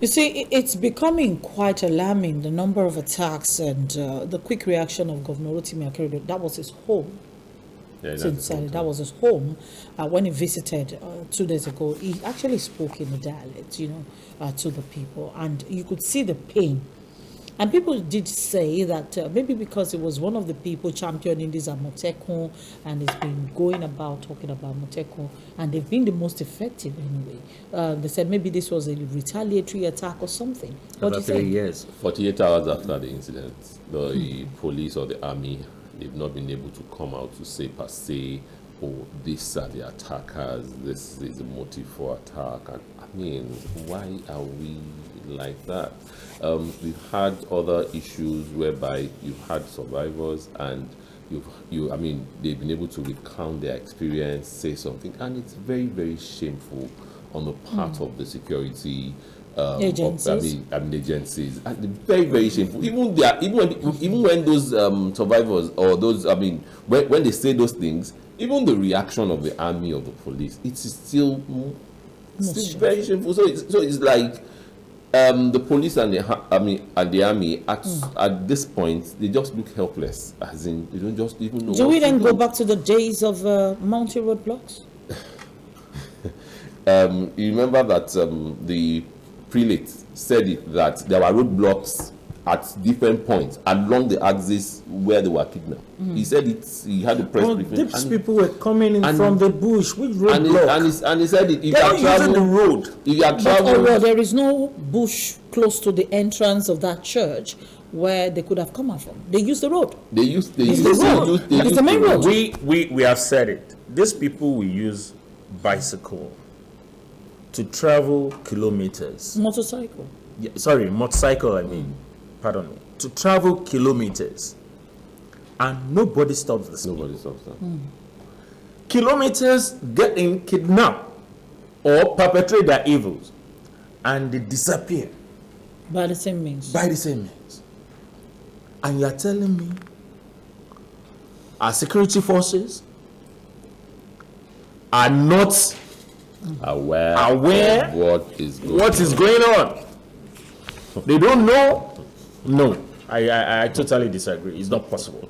You see, it's becoming quite alarming, the number of attacks and the quick reaction of Governor Rotimi Akeredolu. That was his home. Yeah, Sincerely, that was his home. When he visited 2 days ago, he actually spoke in the dialect, to the people. And you could see the pain. And people did say that maybe because it was one of the people championing this Amotekun and it's been going about talking about Amotekun, and they've been the most effective anyway. They said maybe this was a retaliatory attack or something. What do you think? Years. 48 hours after the incident, the police or the army, they've not been able to come out to say per se, oh, these are the attackers, this is the motive for attack. And I mean, why are we like that? We've had other issues whereby you've had survivors and they've been able to recount their experience, say something, and it's very, very shameful on the part of the security agencies. Agencies, and very, very shameful. Even when those survivors or those, when they say those things, even the reaction of the army or the police, it's still very shameful. So it's like the police and the army at this point, they just look helpless, as in they don't just even know. Do we then go back to the days of mountain roadblocks? You remember that the prelate said that there were roadblocks at different points along the axis where they were kidnapped. He said he had a press briefing. These people were coming in from the bush. Which roadblock? And he said if they are using the road. If you are traveling, there is no bush close to the entrance of that church where they could have come out from. They use the road. They use the road. It's the main road. We have said it. These people will use bicycle to travel kilometers. Motorcycle. Motorcycle. I mean, pardon me. To travel kilometers, and nobody stops the speed. Nobody stops that. Kilometers getting kidnapped or perpetrate their evils, and they disappear By the same means. And you are telling me our security forces are not aware of what is going on. They don't know. No, I totally disagree. It's not possible.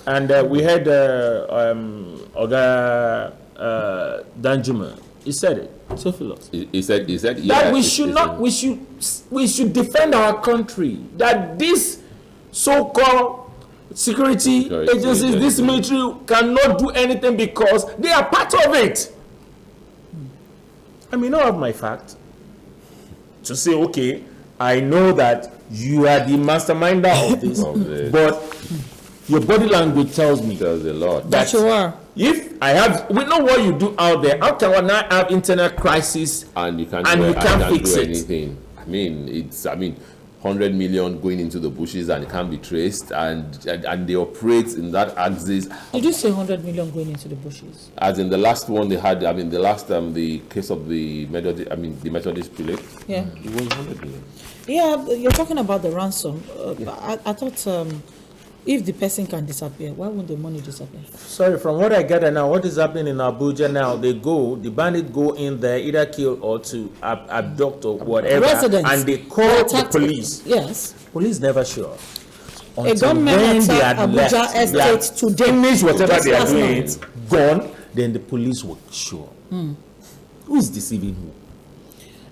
And we had Oga Danjuma. He said it. Theophilus. He said that we should defend our country. That this so-called security agencies, this military cannot do anything because they are part of it. I may not have my fact to say, okay, I know that you are the masterminder of this, but your body language tells me a lot that you are. If we know what you do out there, how can we not have internal crisis and you can't fix do it? Anything? 100 million going into the bushes and it can't be traced, and they operate in that axis. Did you say 100 million going into the bushes? As in the last one they had, the case of the Methodist prelate. Yeah. It was 100 million. Yeah, you're talking about the ransom. I thought if the person can disappear, why won't the money disappear? Sorry, from what I gather now, what is happening in Abuja now, the bandits go in there, either kill or to abduct or whatever, residents, and they call the police. Yes. Police never show up. A gunman attacked Abuja estate today. Finish whatever they are doing, gone, then the police will show up. Who is deceiving who?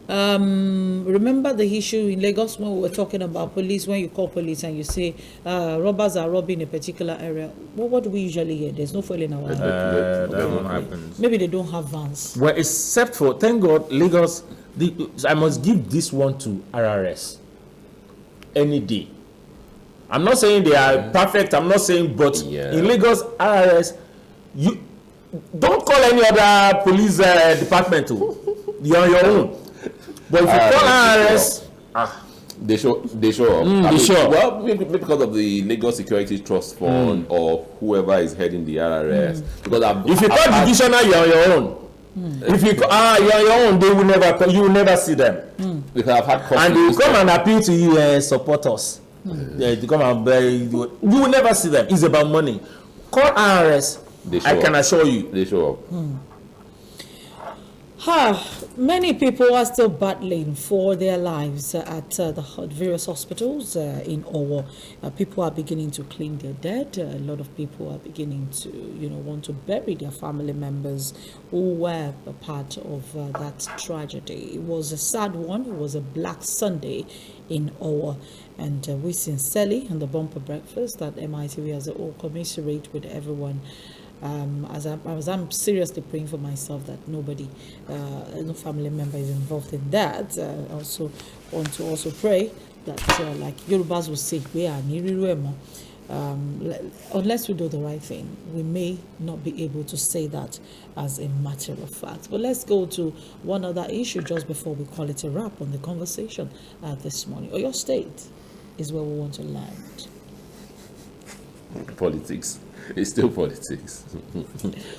Remember the issue in Lagos when we were talking about police, when you call police and you say robbers are robbing a particular area? What do we usually hear? There's no fuel in our that won't happen. Maybe they don't have vans. Well, except for, thank God, Lagos, I must give this one to RRS any day. I'm not saying they are perfect, I'm not saying, but in Lagos, RRS, you don't call any other police department. You're on your own. But if you call RRS, they show up. They show up. Well, maybe because of the Lagos Security Trust Fund or whoever is heading the RRS. Because if you call divisional, you're on your own. If you you're on your own, you will never see them. Because I've had and they will come and appeal to you and support us. They come and you will never see them. It's about money. Call RRS. I can assure you, they show up. Many people are still battling for their lives at the various hospitals in Owo. People are beginning to claim their dead. A lot of people are beginning to, want to bury their family members who were a part of that tragedy. It was a sad one. It was a Black Sunday in Owo. And we sincerely, on the bumper breakfast at MITV as a whole, commiserate with everyone. As I'm seriously praying for myself that nobody, no family member is involved in that. I also want to also pray that, like Yorubas will say, unless we do the right thing, we may not be able to say that as a matter of fact. But let's go to one other issue just before we call it a wrap on the conversation this morning. Oyo State is where we want to land. Politics. It's still politics.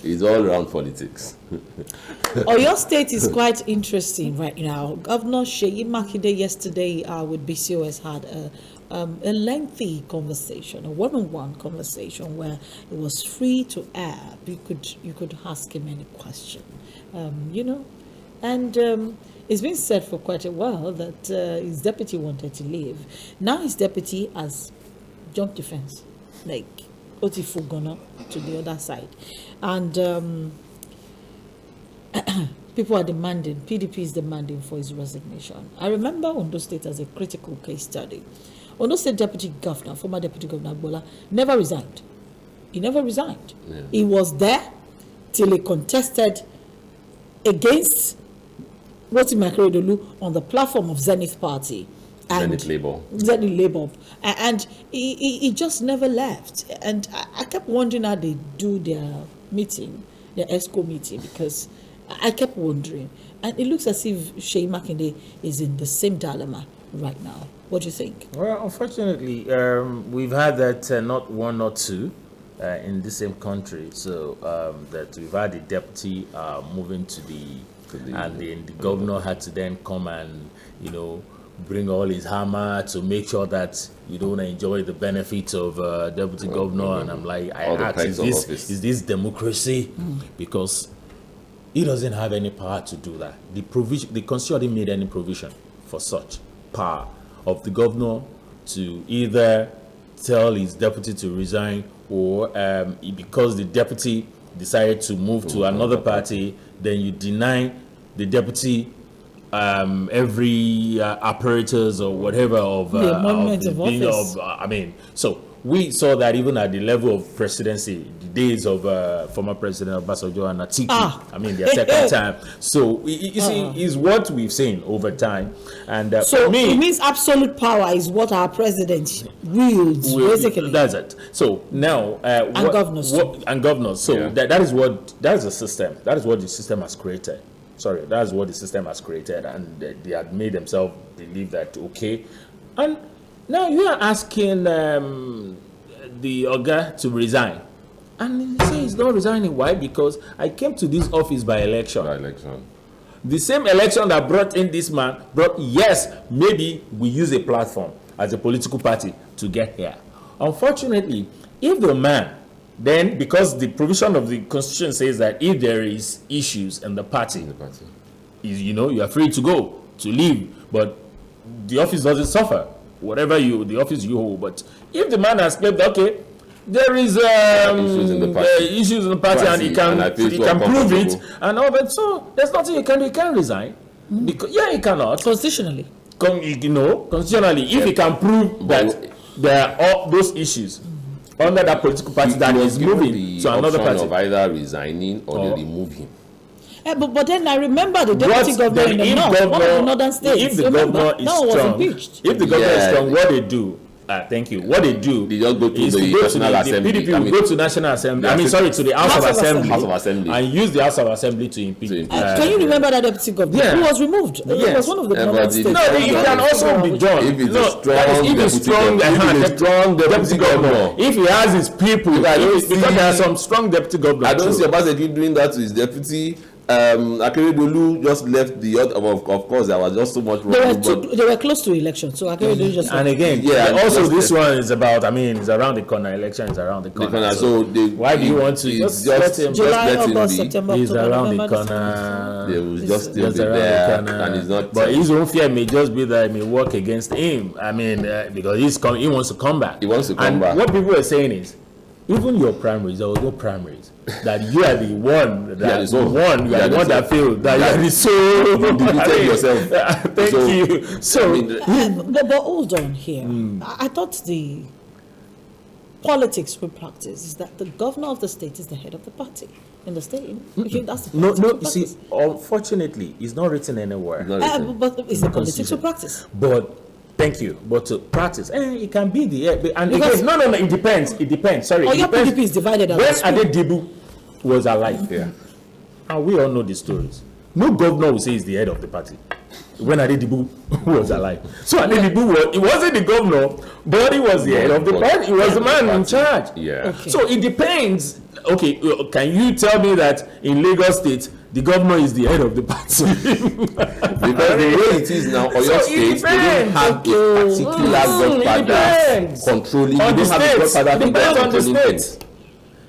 It's all around politics. Oyo State is quite interesting right now. Governor Seyi Makinde yesterday with BCOS had a lengthy conversation, a one-on-one conversation where it was free to air. You could ask him any question, and it's been said for quite a while that his deputy wanted to leave. Now his deputy has jumped the fence, like Otifugona to the other side, and people are demanding, PDP is demanding for his resignation. I remember Ondo State as a critical case study. Ondo State Deputy Governor, former Deputy Governor Agbola, never resigned. He never resigned. Yeah. He was there till he contested against Rotimi Akeredolu on the platform of Zenith Party. Zenith Labour. And he just never left. And I kept wondering how they do their meeting, their ESCO meeting, because I kept wondering. And it looks as if Seyi Makinde is in the same dilemma right now. What do you think? Well, unfortunately, we've had that not one, not two in the same country. So that we've had the deputy moving to the and then the governor had to then come and, bring all his hammer to make sure that you don't enjoy the benefits of deputy governor. And I'm like, I ask, is this democracy? Because he doesn't have any power to do that. The constitution didn't made any provision for such power of the governor to either tell his deputy to resign or because the deputy decided to move to another party, then you deny the deputy every apparatus or whatever of the appointment of office. So we saw that even at the level of presidency, the days of former President Obasanjo and Atiku, their second time. So you see, is what we've seen over time. And so it means absolute power is what our president wields, basically. That's it. So now and governors. So that is the system. That is what the system has created. That's what the system has created, and they had made themselves believe that and now you are asking the Oga to resign, and he says he's not resigning. Why? Because I came to this office by election. The same election that brought in this man maybe we use a platform as a political party to get here. Unfortunately, if the man then, because the provision of the constitution says that if there is issues in the party, you are free to go, to leave, but the office doesn't suffer, whatever the office you hold. But if the man has claimed, there is issues in the party, and he can prove it, and all that, so there's nothing he can do. He can resign, because he cannot constitutionally. Constitutionally, if he can prove that there are all those issues under that political party that is moving to another party, of either resigning or they remove him. But then I remember the deputy governor in the north, one of the northern states. If the governor is strong, what they do, thank you. What they do, they just go to the National Assembly. The PDP will go to National Assembly. to the House of Assembly, and use the House of Assembly to impeach. Can you remember that deputy governor who was removed? It was one of the northern states. No, it can also be done. If it's a strong deputy governor, if he has his people, because there are some strong deputy governors. I don't see Obasanjo doing that to his deputy, Akeredolu just left the other. Of course, there was just so much wrong. They were close to election, so Akeredolu just. And again, also this one is about. I mean, it's around the corner. Election is around the corner. So why do you want to just let him? July, August, September, he's October, around November, the corner. They will just still be there, and he's not. But his own fear may just be that it may work against him. I mean, because he wants to come back. He wants to come back. What people are saying is, even your primaries, or your primaries, that you are the one that that failed, that you are the sole. You defeated yourself. Thank you. So, but hold on here. I thought the politics we practice is that the governor of the state is the head of the party in the state. That's the no. You see, unfortunately, it's not written anywhere. But it's the politics we practice. But. Thank you. But to practice, it can be and because, again, no, it depends. It depends. Sorry. Your PDP is divided. When Adedibu was alive, and we all know the stories. No governor will say he's the head of the party when Adedibu was alive. So Adedibu he wasn't the governor, but he was the head of the party. He was the man in charge. Yeah. Okay. So it depends. Okay, can you tell me that in Lagos State the governor is the head of the party? Because the way it is now, Oyo State, they don't have a particular godfather controlling. On the state. It depends on the controlling state.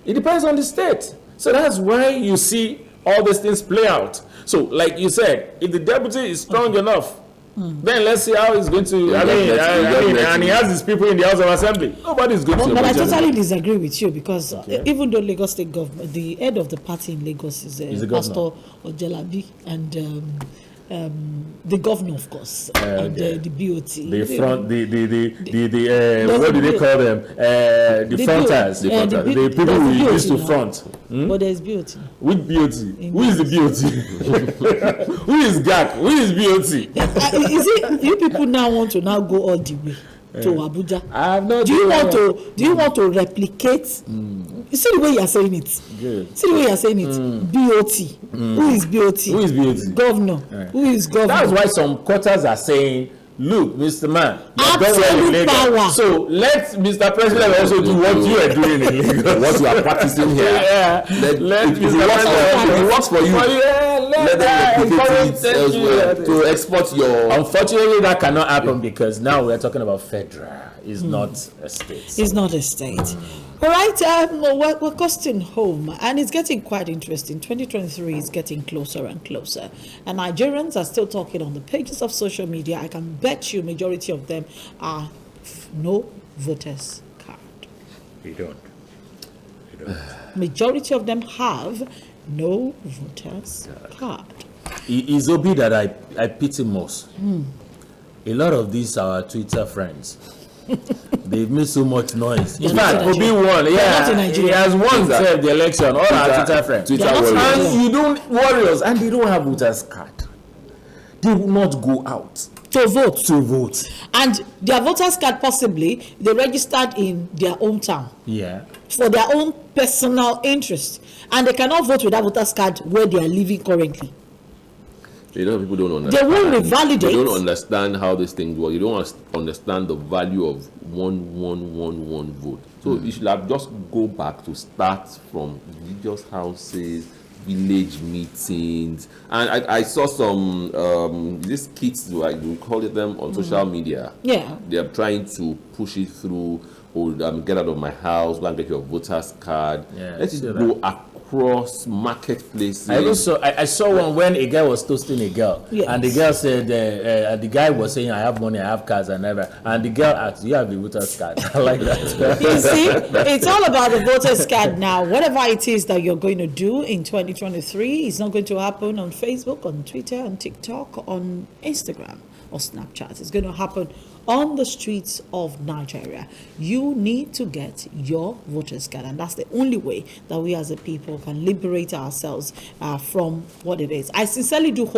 It depends on the state. So that's why you see all these things play out. So, like you said, if the deputy is strong enough, then let's see how he's going to. And he has his people in the House of Assembly. Nobody's going to. But I totally disagree with you because even though Lagos State government, the head of the party in Lagos is Pastor Ojelabi and the governor, of course, and the BOT. The front, what do they call them? The fronters. The people we used to front. But there's BOT. Which BOT? Who is the BOT? Who is GAC? Who is BOT? Is it you people now want to now go all the way to Abuja? Do you want to replicate? You see the way you are saying it. Good. See the way you are saying it. BOT. Who is BOT? Who is BOT? Governor. Who is governor? That's why some quarters are saying, look, Mr. Man, absolute power. So let Mr. President also do what you are doing in Lagos. What you are practicing here. Let if it works for you, let them replicate it elsewhere to export your. Unfortunately, that cannot happen because now we are talking about federal. It's not a state. It's not a state. All right, we're costing home, and it's getting quite interesting. 2023 is getting closer and closer, and Nigerians are still talking on the pages of social media. I can bet you majority of them are no voters card. We don't. Majority of them have no voters card. It's Obi that I pity most. A lot of these are our Twitter friends. They've made so much noise. In fact, Obi won. Yeah, he has won the election. All our Twitter friends. And you don't warriors, and they don't have voters card. They will not go out to vote. And their voters card possibly they registered in their hometown. Yeah. For their own personal interest, and they cannot vote without voters card where they are living currently. People don't understand. They won't revalidate. They don't understand how these things work. You don't understand the value of one vote. So you should have just go back to start from religious houses, village meetings, and I saw some these kids, like you call it them on social media. Yeah, they are trying to push it through. Or get out of my house, go and get your voter's card. Yeah, let's go across marketplaces. I saw one when a guy was toasting a girl, and the girl said, the guy was saying, "I have money, I have cars, and never." And the girl asked, "Do you have a voter's card?" I like that. You see, it's all about the voter's card now. Whatever it is that you're going to do in 2023 is not going to happen on Facebook, on Twitter, on TikTok, on Instagram, or Snapchat. It's going to happen on the streets of Nigeria. You need to get your voter's card, and that's the only way that we as a people can liberate ourselves from what it is. I sincerely do hope